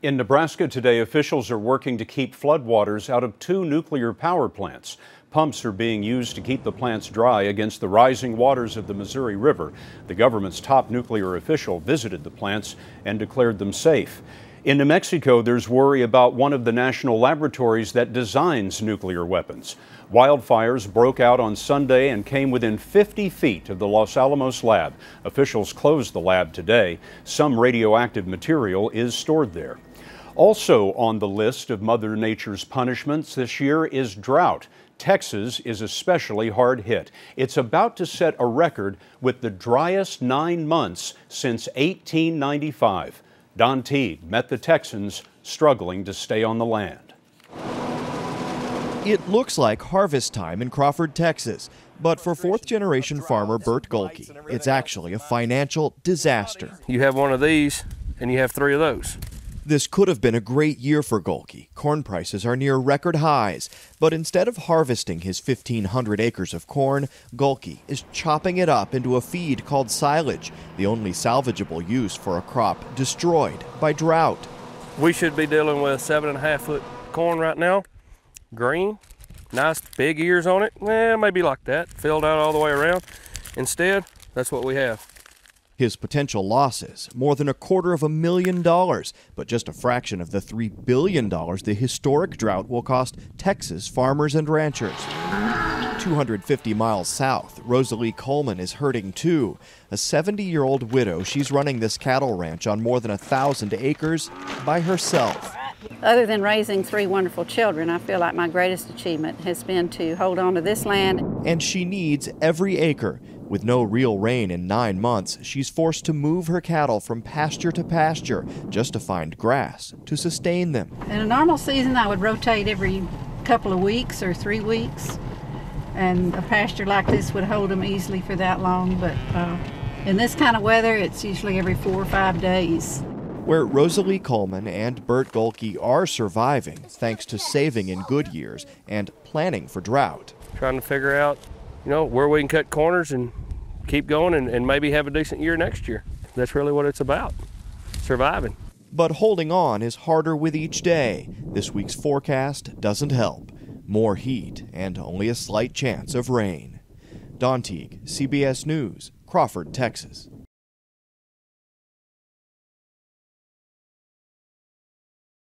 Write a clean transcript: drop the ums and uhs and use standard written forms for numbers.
In Nebraska today, officials are working to keep floodwaters out of 2 nuclear power plants. Pumps are being used to keep the plants dry against the rising waters of the Missouri River. The government's top nuclear official visited the plants and declared them safe. In New Mexico, there's worry about one of the national laboratories that designs nuclear weapons. Wildfires broke out on Sunday and came within 50 feet of the Los Alamos lab. Officials closed the lab today. Some radioactive material is stored there. Also on the list of Mother Nature's punishments this year is drought. Texas is especially hard hit. It's about to set a record with the driest 9 months since 1895. Don Teague met the Texans struggling to stay on the land. It looks like harvest time in Crawford, Texas, but for fourth-generation farmer Bert Golke, it's actually a financial disaster. You have one of these, and you have 3 of those. This could have been a great year for Golke. Corn prices are near record highs, but instead of harvesting his 1,500 acres of corn, Golke is chopping it up into a feed called silage, the only salvageable use for a crop destroyed by drought. We should be dealing with 7.5-foot corn right now, green, nice big ears on it, maybe like that, filled out all the way around. Instead, that's what we have. His potential losses, more than $250,000, but just a fraction of the $3 billion the historic drought will cost Texas farmers and ranchers. 250 miles south, Rosalie Coleman is hurting too. A 70-year-old widow, she's running this cattle ranch on more than 1,000 acres by herself. Other than raising 3 wonderful children, I feel like my greatest achievement has been to hold on to this land. And she needs every acre. With no real rain in 9 months, she's forced to move her cattle from pasture to pasture just to find grass to sustain them. In a normal season, I would rotate every couple of weeks or 3 weeks, and a pasture like this would hold them easily for that long, but in this kind of weather, it's usually every 4 or 5 days. Where Rosalie Coleman and Bert Golke are surviving thanks to saving in good years and planning for drought. Trying to figure out, where we can cut corners and keep going and maybe have a decent year next year. That's really what it's about, surviving. But holding on is harder with each day. This week's forecast doesn't help. More heat and only a slight chance of rain. Don Teague, CBS News, Crawford, Texas.